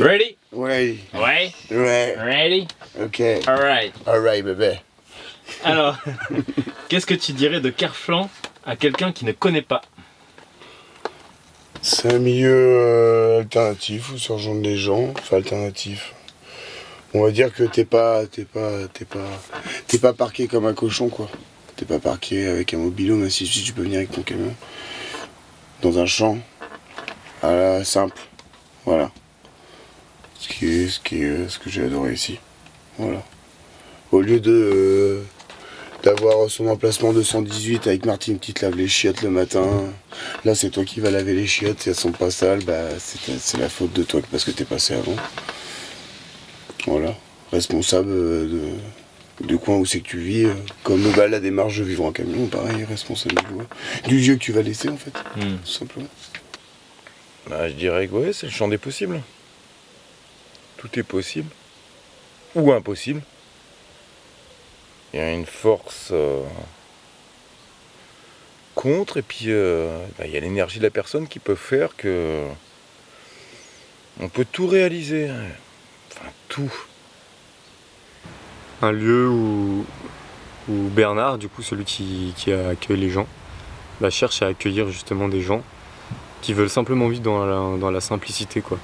Ready? Ouais. Ouais. Ouais. Ready? Ok. Alright. Alright, bébé. Alors, qu'est-ce que tu dirais de Kerflan à quelqu'un qui ne connaît pas? C'est un milieu alternatif où se rejoindre les gens. Enfin, alternatif. On va dire que t'es pas parqué comme un cochon, quoi. T'es pas parqué avec un mobilo, mais si tu peux venir avec ton camion. Dans un champ. À la simple. Voilà. Ce que j'ai adoré ici. Voilà. Au lieu d'avoir son emplacement 218 avec Martine qui te lave les chiottes le matin, là c'est toi qui vas laver les chiottes, si elles sont pas sales, bah c'est la faute de toi parce que t'es passé avant. Voilà. Responsable du coin où c'est que tu vis, comme la démarche de vivre en camion, pareil, responsable du lieu que tu vas laisser en fait, tout simplement. Bah, je dirais que ouais, c'est le champ des possibles. Tout est possible. Ou impossible. Il y a une force contre, et puis il y a l'énergie de la personne qui peut faire que on peut tout réaliser. Enfin, tout. Un lieu où Bernard, du coup celui qui accueille les gens, cherche à accueillir justement des gens qui veulent simplement vivre dans la simplicité, quoi.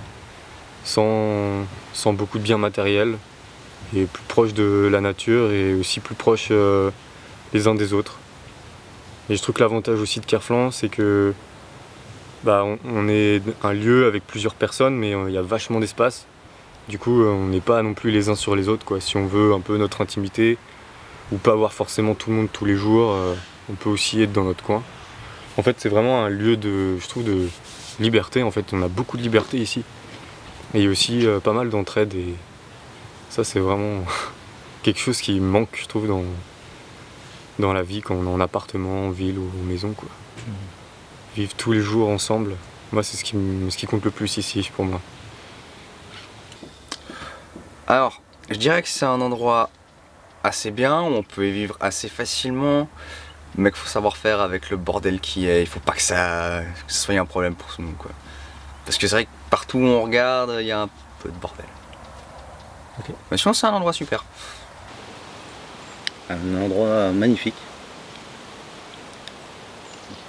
Sans beaucoup de biens matériels, et plus proche de la nature et aussi plus proche les uns des autres. Et je trouve que l'avantage aussi de Kerflan, c'est que on est un lieu avec plusieurs personnes, mais il y a vachement d'espace. Du coup, on n'est pas non plus les uns sur les autres, quoi. Si on veut un peu notre intimité, ou pas voir forcément tout le monde tous les jours, on peut aussi être dans notre coin. En fait, c'est vraiment un lieu je trouve, de liberté. En fait, on a beaucoup de liberté ici. Et il y a aussi pas mal d'entraide, et ça, c'est vraiment quelque chose qui manque, je trouve, dans la vie quand on est en appartement, en ville ou en maison, quoi. Vivre tous les jours ensemble, moi, c'est ce qui compte le plus ici pour moi. Alors, je dirais que c'est un endroit assez bien, où on peut y vivre assez facilement, mais qu'il faut savoir faire avec le bordel qui est. Il faut pas que ça soit un problème pour tout le monde, quoi. Parce que c'est vrai que partout où on regarde, il y a un peu de bordel. Okay. Mais je pense que c'est un endroit super. Un endroit magnifique.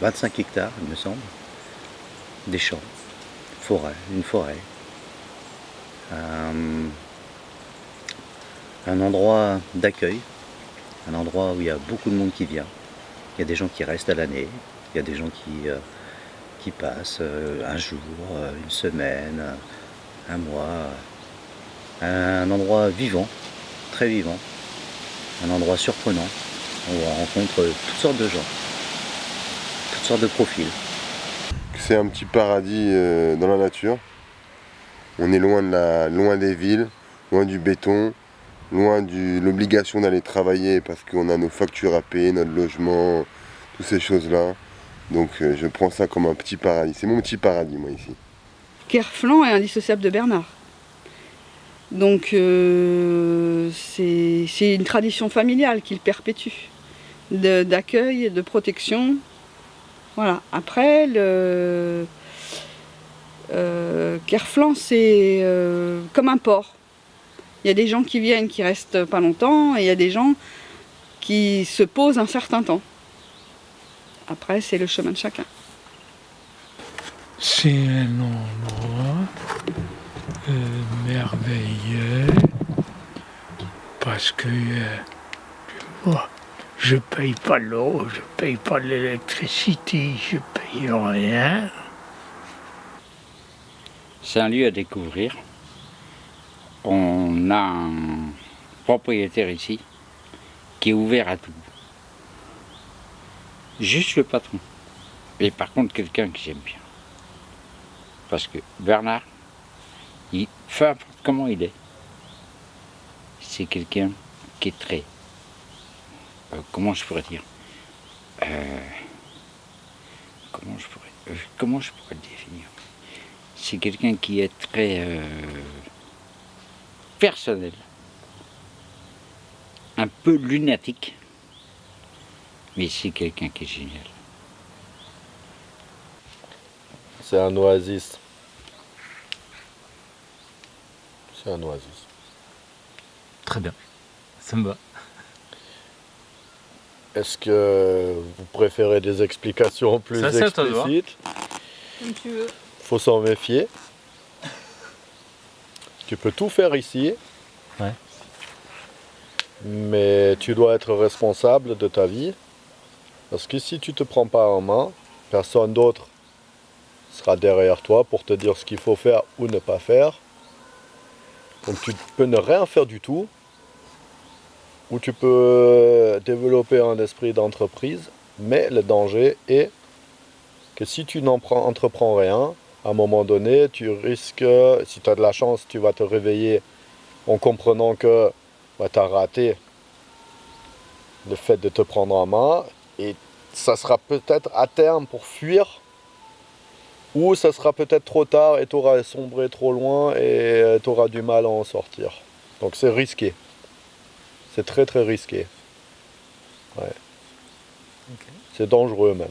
25 hectares, il me semble. Des champs, une forêt. Un endroit d'accueil. Un endroit où il y a beaucoup de monde qui vient. Il y a des gens qui restent à l'année. Il y a des gens qui passent un jour, une semaine, un mois. Un endroit vivant, très vivant. Un endroit surprenant, où on rencontre toutes sortes de gens, toutes sortes de profils. C'est un petit paradis dans la nature. On est loin des villes, loin du béton, loin de l'obligation d'aller travailler parce qu'on a nos factures à payer, notre logement, toutes ces choses-là. Donc je prends ça comme un petit paradis. C'est mon petit paradis, moi, ici. Kerflan est indissociable de Bernard. Donc c'est une tradition familiale qu'il perpétue, d'accueil, de protection. Voilà. Après, Kerflan, c'est comme un port. Il y a des gens qui viennent, qui restent pas longtemps, et il y a des gens qui se posent un certain temps. Après, c'est le chemin de chacun. C'est un endroit merveilleux parce que tu vois, je paye pas l'eau, je paye pas l'électricité, je paye rien. C'est un lieu à découvrir. On a un propriétaire ici qui est ouvert à tout. Juste le patron. Et par contre, quelqu'un que j'aime bien. Parce que Bernard, peu importe comment il est, c'est quelqu'un qui est très... comment je pourrais dire comment je pourrais le définir? C'est quelqu'un qui est très personnel, un peu lunatique, mais c'est quelqu'un qui est génial. C'est un oasis. C'est un oasis. Très bien. Ça me va. Est-ce que vous préférez des explications plus Ça, c'est à toi de voir. explicites? Comme tu veux. Faut s'en méfier. Tu peux tout faire ici. Ouais. Mais tu dois être responsable de ta vie. Parce que si tu te prends pas en main, personne d'autre sera derrière toi pour te dire ce qu'il faut faire ou ne pas faire. Donc tu peux ne rien faire du tout. Ou tu peux développer un esprit d'entreprise. Mais le danger est que si tu n'entreprends rien, à un moment donné, tu risques, si tu as de la chance, tu vas te réveiller en comprenant que tu as raté le fait de te prendre en main. Et ça sera peut-être à terme pour fuir, ou ça sera peut-être trop tard et tu auras sombré trop loin et tu auras du mal à en sortir. Donc c'est risqué. C'est très très risqué. Ouais. Ok. C'est dangereux même.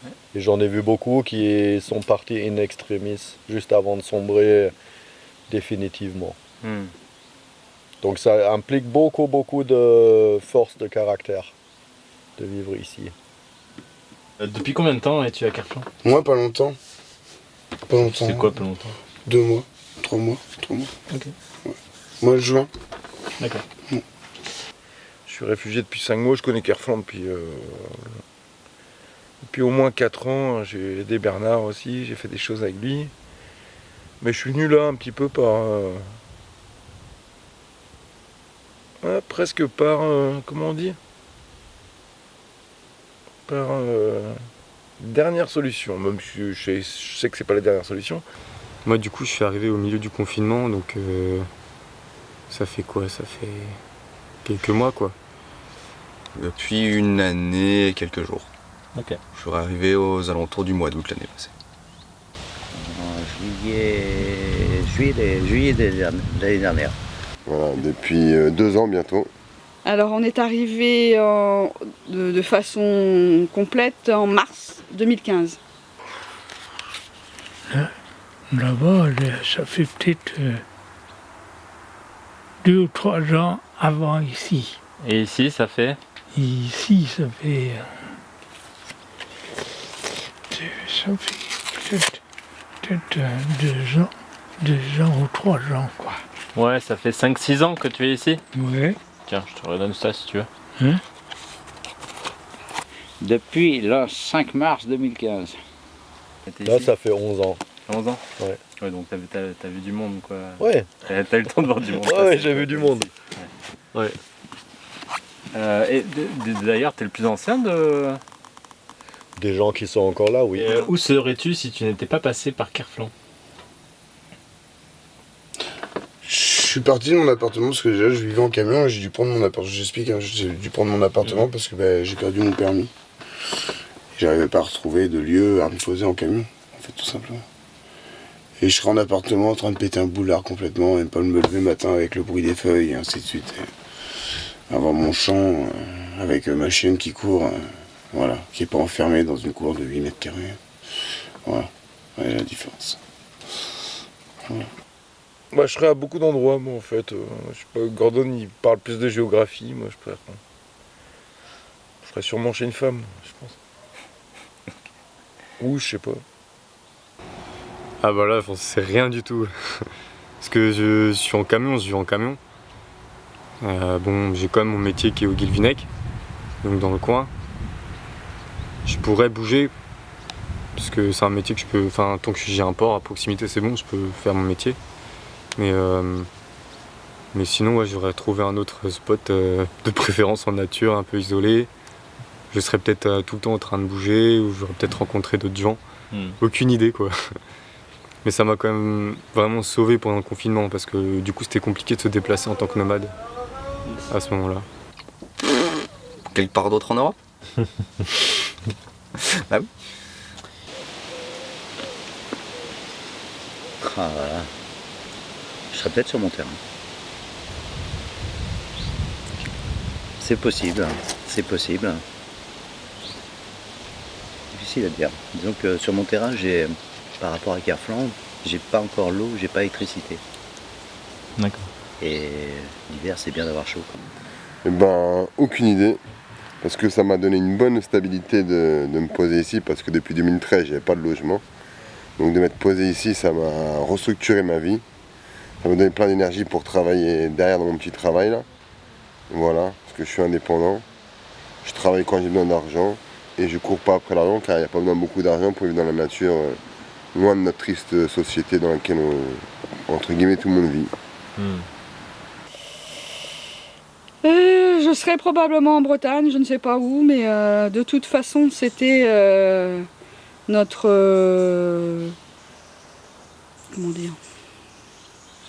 Ouais. Et j'en ai vu beaucoup qui sont partis in extremis juste avant de sombrer définitivement. Donc ça implique beaucoup de force de caractère de vivre ici. Depuis combien de temps es-tu à Carflan? Moi, pas longtemps. Pas longtemps. C'est quoi pas longtemps? 2 mois, 3 mois, 3 mois. Ok. Ouais. Moi, le juin. D'accord. Je suis réfugié depuis 5 mois, je connais Carflan depuis au moins 4 ans. J'ai aidé Bernard aussi, j'ai fait des choses avec lui. Mais je suis venu là un petit peu par... presque par... comment on dit? Par dernière solution. Même si je sais que c'est pas la dernière solution. Moi du coup je suis arrivé au milieu du confinement, donc ça fait quoi? Ça fait quelques mois quoi. Depuis une année et quelques jours. Ok. Je suis arrivé aux alentours du mois d'août l'année passée. En juillet de l'année dernière. Voilà, depuis 2 ans bientôt. Alors on est arrivé de façon complète en mars 2015. Là-bas, ça fait peut-être 2 ou 3 ans avant ici. Et ici, ça fait? Et ici, ça fait peut-être 2 ans ou 3 ans, quoi. Ouais, ça fait 5-6 ans que tu es ici? Ouais. Tiens, je te redonne ça si tu veux. Hein? Depuis le 5 mars 2015. Là ça fait 11 ans. 11 ans? Ouais. Ouais, donc t'as vu du monde quoi. Ouais. T'as eu le temps de voir du monde. Ouais, j'ai vu du monde. Ouais. Et d'ailleurs, t'es le plus ancien de... Des gens qui sont encore là, oui. Où serais-tu si tu n'étais pas passé par Carflan? Je suis parti de mon appartement parce que déjà je vivais en camion et j'ai dû prendre mon appartement. J'explique, hein, j'ai dû prendre mon appartement parce que j'ai perdu mon permis. J'arrivais pas à retrouver de lieu à me poser en camion, en fait, tout simplement. Et je serais en appartement en train de péter un boulard complètement et pas me lever le matin avec le bruit des feuilles et ainsi de suite. Et avoir mon champ avec ma chienne qui court, voilà, qui n'est pas enfermée dans une cour de 8 mètres carrés. Voilà, ouais, la différence. Voilà. Bah, je serais à beaucoup d'endroits, moi, en fait. Je sais pas, Gordon, il parle plus de géographie. Moi, je serais sûrement chez une femme, je pense. Ou, je sais pas. Ah bah là, c'est rien du tout. Parce que je suis en camion, je vis en camion. Bon, j'ai quand même mon métier qui est au Guilvinec, donc dans le coin. Je pourrais bouger, parce que c'est un métier que je peux... Enfin, tant que j'ai un port à proximité, c'est bon, je peux faire mon métier. Mais sinon, ouais, j'aurais trouvé un autre spot, de préférence en nature, un peu isolé. Je serais peut-être tout le temps en train de bouger, ou j'aurais peut-être rencontré d'autres gens. Aucune idée, quoi. Mais ça m'a quand même vraiment sauvé pendant le confinement, parce que du coup, c'était compliqué de se déplacer en tant que nomade à ce moment-là. Quelque part d'autre en Europe? Bah oui. Ah, voilà. Je serais peut-être sur mon terrain. C'est possible, c'est possible. Difficile à dire. Disons que sur mon terrain, par rapport à Carflan, j'ai pas encore l'eau, j'ai pas l'électricité. D'accord. Et l'hiver, c'est bien d'avoir chaud. Eh ben, aucune idée. Parce que ça m'a donné une bonne stabilité de me poser ici. Parce que depuis 2013, j'avais pas de logement. Donc de m'être posé ici, ça m'a restructuré ma vie. Ça m'a donné plein d'énergie pour travailler derrière dans mon petit travail là. Voilà, parce que je suis indépendant. Je travaille quand j'ai besoin d'argent. Et je cours pas après l'argent car il n'y a pas besoin de beaucoup d'argent pour vivre dans la nature. Loin de notre triste société dans laquelle, entre guillemets, tout le monde vit. Je serais probablement en Bretagne, je ne sais pas où, mais de toute façon, c'était notre... comment dire,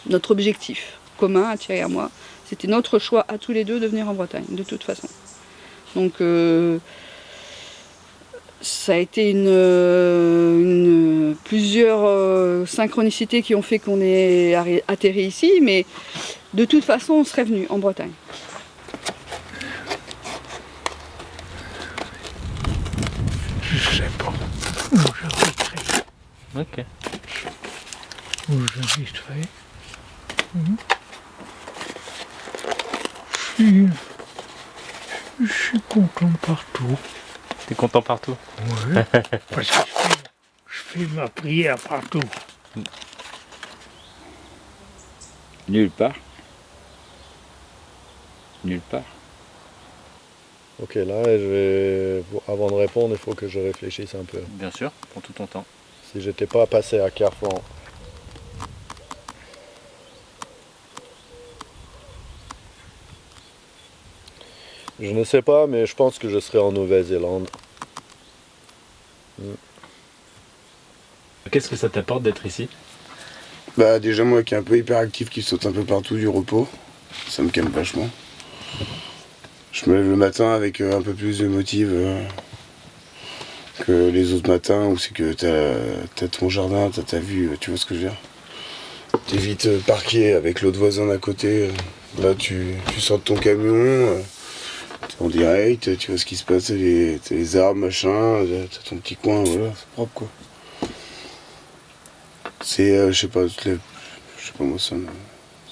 notre objectif commun à Thierry et à moi. C'était notre choix à tous les deux de venir en Bretagne, de toute façon. Donc ça a été plusieurs synchronicités qui ont fait qu'on est atterri ici, mais de toute façon, on serait venu en Bretagne. Je sais pas où j'habiterai. Ok. Où j'habiterai. Je suis content partout. T'es content partout? Oui, parce que je fais ma prière partout. Nulle part. Nulle part. Ok, là, avant de répondre, il faut que je réfléchisse un peu. Bien sûr, prends tout ton temps. Si j'étais pas passé à Carflan, je ne sais pas, mais je pense que je serais en Nouvelle-Zélande. Qu'est-ce que ça t'apporte d'être ici? Bah déjà moi qui est un peu hyperactif, qui saute un peu partout du repos, ça me calme vachement. Je me lève le matin avec un peu plus de motive que les autres matins où c'est que t'as ton jardin, t'as ta vue, tu vois ce que je veux dire. T'es vite parqué avec l'autre voisin d'à côté, là tu sors de ton camion, t'es en direct, tu vois ce qui se passe, t'as les arbres, machin, t'as ton petit coin, voilà, c'est propre quoi. C'est, je sais pas moi, ça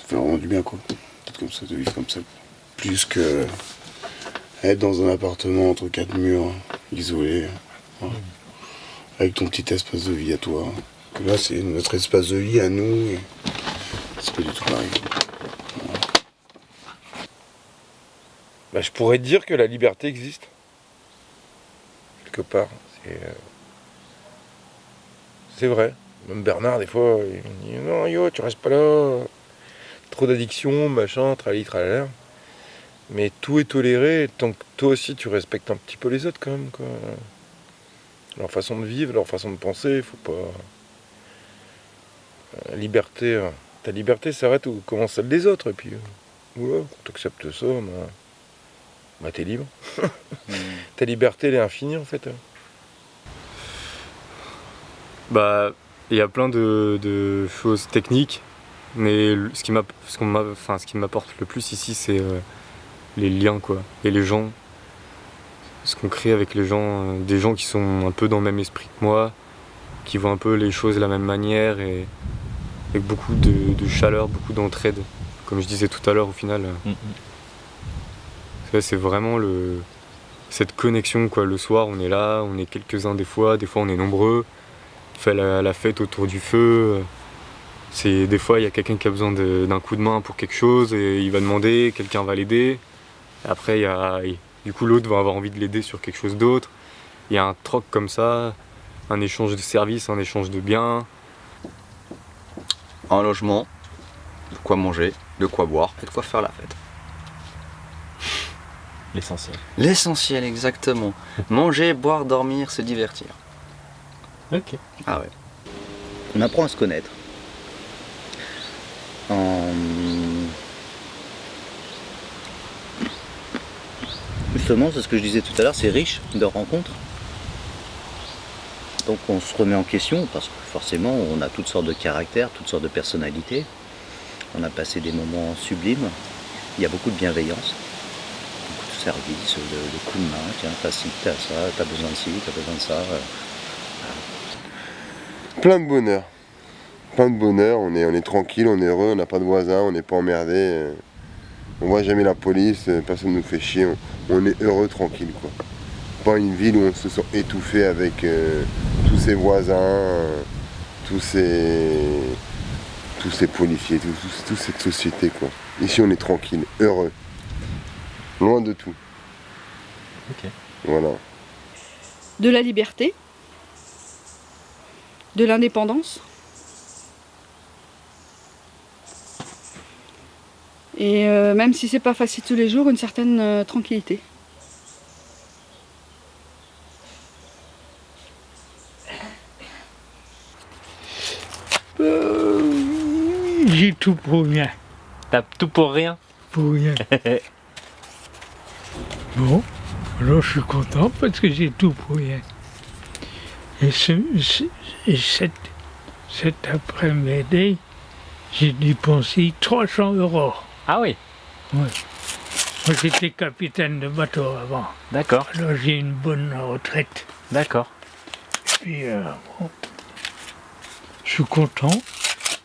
fait vraiment du bien quoi, peut-être comme ça, de vivre comme ça. Plus que être dans un appartement entre quatre murs, isolé, voilà. Avec ton petit espace de vie à toi. Là c'est notre espace de vie à nous, et c'est pas du tout pareil. Voilà. Bah, je pourrais te dire que la liberté existe. Quelque part. C'est vrai. Même Bernard, des fois, il me dit non, yo, tu restes pas là. Trop d'addiction, machin, trali, tralala. Mais tout est toléré tant que toi aussi tu respectes un petit peu les autres quand même, quoi. Leur façon de vivre, leur façon de penser, faut pas. Liberté, ta liberté s'arrête où commence celle des autres, et puis voilà, quand tu acceptes ça, bah t'es libre. Ta liberté elle est infinie en fait. Bah, il y a plein de choses techniques, mais ce qui m'apporte le plus ici, c'est les liens, quoi, et les gens. Ce qu'on crée avec les gens, des gens qui sont un peu dans le même esprit que moi, qui voient un peu les choses de la même manière, et avec beaucoup de chaleur, beaucoup d'entraide. Comme je disais tout à l'heure, au final, c'est vraiment cette connexion, quoi. Le soir, on est là, on est quelques-uns des fois on est nombreux. On fait la fête autour du feu. Des fois, il y a quelqu'un qui a besoin d'un coup de main pour quelque chose, et il va demander, quelqu'un va l'aider. Après, du coup, l'autre va avoir envie de l'aider sur quelque chose d'autre. Il y a un troc comme ça, un échange de services, un échange de biens. Un logement, de quoi manger, de quoi boire et de quoi faire la fête. L'essentiel. L'essentiel, exactement. Manger, boire, dormir, se divertir. Ok. Ah ouais. On apprend à se connaître. Justement, c'est ce que je disais tout à l'heure, c'est riche de rencontres. Donc on se remet en question parce que forcément on a toutes sortes de caractères, toutes sortes de personnalités. On a passé des moments sublimes. Il y a beaucoup de bienveillance, beaucoup de service, de coups de main. Tiens, t'as ci, t'as ça, t'as besoin de ci, t'as besoin de ça. Plein de bonheur. plein de bonheur, on est tranquille, on est heureux, on n'a pas de voisins, on n'est pas emmerdé. On voit jamais la police, personne nous fait chier, on est heureux, tranquille quoi. Pas une ville où on se sent étouffé avec tous ses voisins, tous ces policiers, toute cette société quoi. Ici on est tranquille, heureux, loin de tout. Ok. Voilà. De la liberté, de l'indépendance. Et même si c'est pas facile tous les jours, une certaine tranquillité. J'ai tout pour rien. T'as tout pour rien? Pour rien. Bon, alors je suis content parce que j'ai tout pour rien. Et cet après-midi, j'ai dépensé 300 €. Ah oui? Ouais. Moi j'étais capitaine de bateau avant. D'accord. Alors j'ai une bonne retraite. D'accord. Et puis bon, je suis content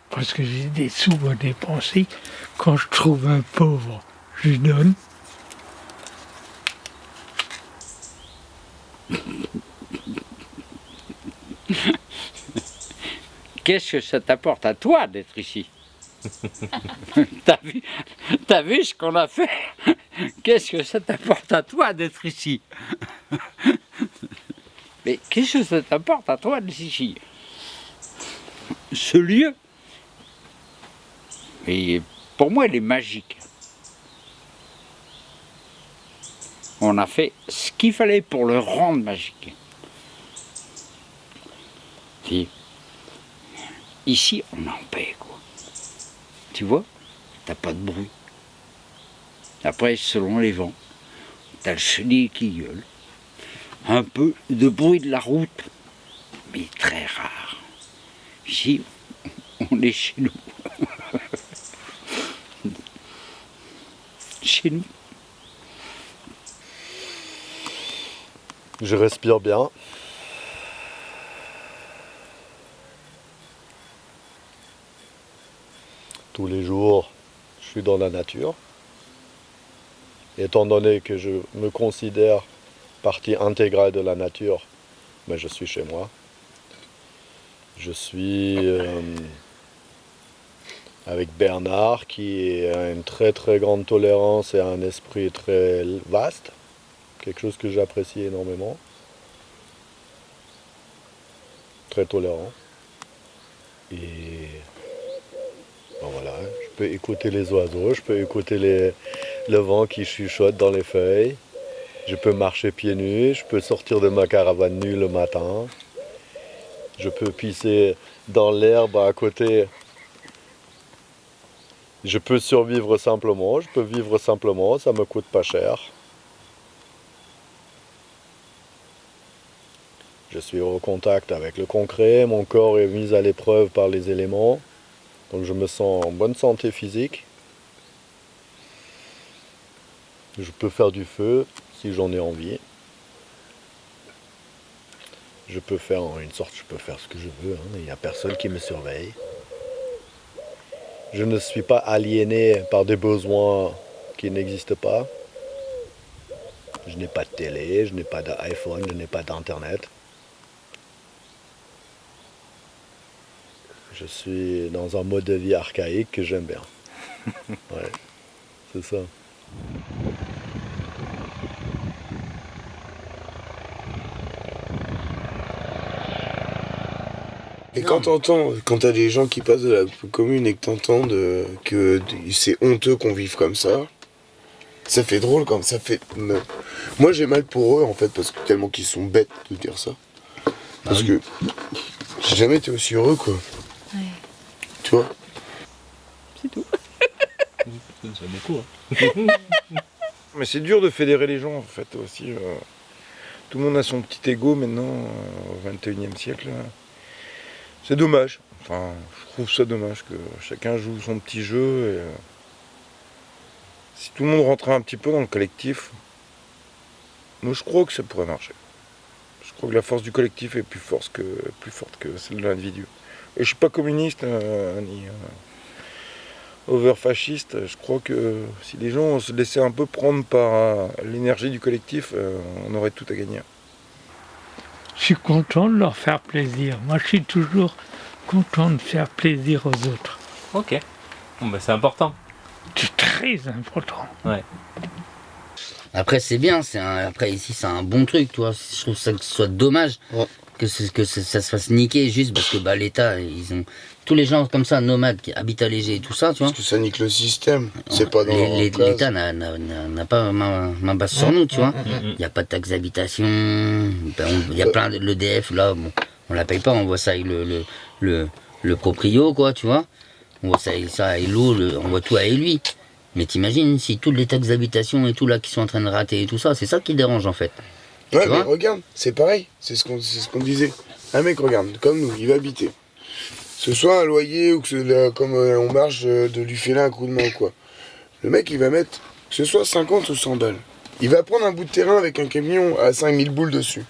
parce que j'ai des sous à dépenser. Quand je trouve un pauvre, je lui donne. Qu'est-ce que ça t'apporte à toi d'être ici? T'as vu ce qu'on a fait? Qu'est-ce que ça t'apporte à toi d'être ici? Mais qu'est-ce que ça t'apporte à toi d'être ici? Ce lieu, et pour moi, il est magique. On a fait ce qu'il fallait pour le rendre magique. Et ici, on est en paix, quoi. Tu vois, t'as pas de bruit. Après, selon les vents, t'as le chenil qui gueule. Un peu de bruit de la route, mais très rare. Ici, on est chez nous. Chez nous. Je respire bien. Tous les jours, je suis dans la nature. Étant donné que je me considère partie intégrale de la nature, mais je suis chez moi. Je suis avec Bernard qui a une très très grande tolérance et un esprit très vaste. Quelque chose que j'apprécie énormément. Très tolérant. Et ben voilà, je peux écouter les oiseaux, je peux écouter le vent qui chuchote dans les feuilles. Je peux marcher pieds nus, je peux sortir de ma caravane nue le matin. Je peux pisser dans l'herbe à côté. Je peux survivre simplement, je peux vivre simplement, ça me coûte pas cher. Je suis au contact avec le concret, mon corps est mis à l'épreuve par les éléments. Donc je me sens en bonne santé physique. Je peux faire du feu si j'en ai envie. Je peux faire en une sorte, je peux faire ce que je veux, hein. Il n'y a personne qui me surveille. Je ne suis pas aliéné par des besoins qui n'existent pas. Je n'ai pas de télé, je n'ai pas d'iPhone, je n'ai pas d'internet. Je suis dans un mode de vie archaïque que j'aime bien. Ouais, c'est ça. Et quand t'as des gens qui passent de la commune et que t'entends que c'est honteux qu'on vive comme ça fait drôle quand ça fait. Moi j'ai mal pour eux en fait parce que tellement qu'ils sont bêtes de dire ça. Parce que j'ai jamais été aussi heureux quoi. Ouais. Tu vois? C'est tout. C'est beaucoup. Hein. Mais c'est dur de fédérer les gens en fait aussi. Tout le monde a son petit ego maintenant au XXIe siècle. C'est dommage. Enfin, je trouve ça dommage que chacun joue son petit jeu. Et, si tout le monde rentrait un petit peu dans le collectif, moi je crois que ça pourrait marcher. Je crois que la force du collectif est plus forte que celle de l'individu. Et je suis pas communiste ni over-fasciste. Je crois que si les gens se laissaient un peu prendre par l'énergie du collectif, on aurait tout à gagner. Je suis content de leur faire plaisir. Moi, je suis toujours content de faire plaisir aux autres. Ok. Bon, bah, c'est important. C'est très important. Ouais. Après, c'est bien. Après, ici, c'est un bon truc, tu vois. Je trouve ça que ce soit dommage que ça se fasse niquer juste parce que l'État, ils ont... Tous les gens comme ça, nomades, qui habitent allégés et tout ça, tu vois. Parce que ça nique le système. C'est pas dans l'État n'a pas main basse sur nous, tu vois. Il n'y a pas de taxe d'habitation. Il y a plein de l'EDF, là, bon, on la paye pas, on voit ça avec le proprio, quoi, tu vois. On voit ça avec l'eau, on voit tout avec lui. Mais t'imagines si toutes les taxes d'habitation et tout là qui sont en train de rater et tout ça, c'est ça qui dérange en fait. Ouais, mais regarde, c'est pareil, c'est ce qu'on disait. Un mec, regarde, comme nous, il va habiter. Que ce soit un loyer ou que comme on marche de lui filer un coup de main ou quoi. Le mec, il va mettre, que ce soit 50 ou 100 balles. Il va prendre un bout de terrain avec un camion à 5000 boules dessus.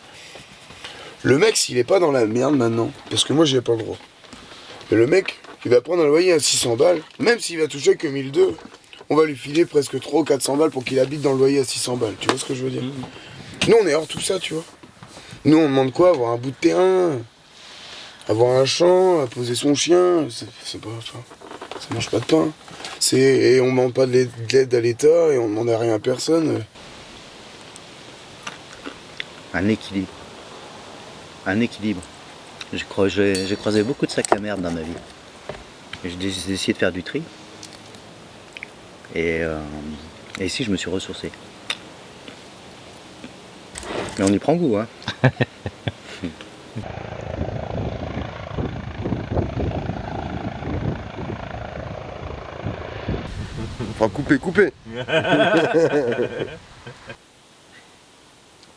Le mec, s'il est pas dans la merde maintenant, parce que moi, j'ai pas le droit. Mais le mec, il va prendre un loyer à 600 balles, même s'il va toucher que 1002, on va lui filer presque 300 ou 400 balles pour qu'il habite dans le loyer à 600 balles. Tu vois ce que je veux dire? Nous, on est hors tout ça, tu vois. Nous, on demande quoi? Avoir un bout de terrain, avoir un champ, poser son chien, c'est pas... Enfin, ça mange pas de pain. Et on demande pas de l'aide à l'État et on demande à rien à personne. Un équilibre. Un équilibre. J'ai croisé beaucoup de sacs à merde dans ma vie. J'ai essayé de faire du tri. Et ici, je me suis ressourcé. Mais on y prend goût, hein. Enfin, couper.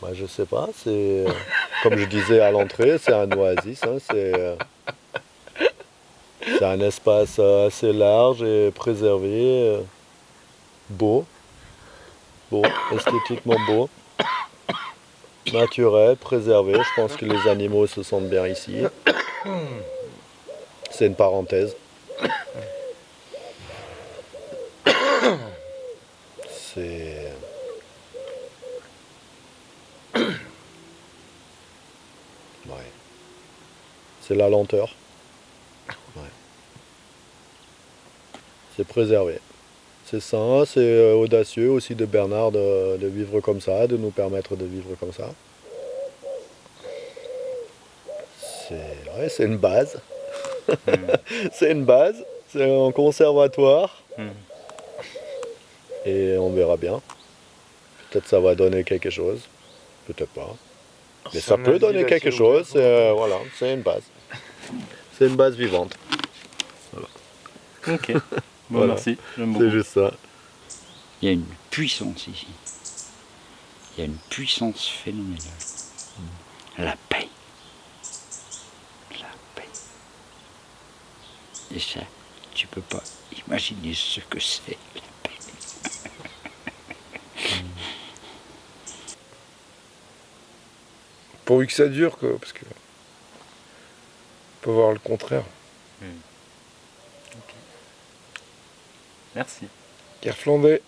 Bah, je sais pas, c'est comme je disais à l'entrée, c'est un oasis, hein, c'est un espace assez large et préservé, beau, esthétiquement beau, naturel, préservé. Je pense que les animaux se sentent bien ici. C'est une parenthèse. C'est... Ouais. C'est la lenteur. Ouais. C'est préservé. C'est sain, c'est audacieux aussi de Bernard de vivre comme ça, de nous permettre de vivre comme ça. C'est une base. C'est une base, c'est un conservatoire. Et on verra bien. Peut-être ça va donner quelque chose, peut-être pas. Mais ça peut donner quelque chose, voilà, c'est une base. C'est une base vivante. Voilà. Ok, bon Voilà. merci. C'est juste ça. Il y a une puissance ici. Il y a une puissance phénoménale. La paix. La paix. Et ça, tu peux pas imaginer ce que c'est, la paix. Pourvu que ça dure, quoi, parce que on peut voir le contraire. Merci. Kerflandais.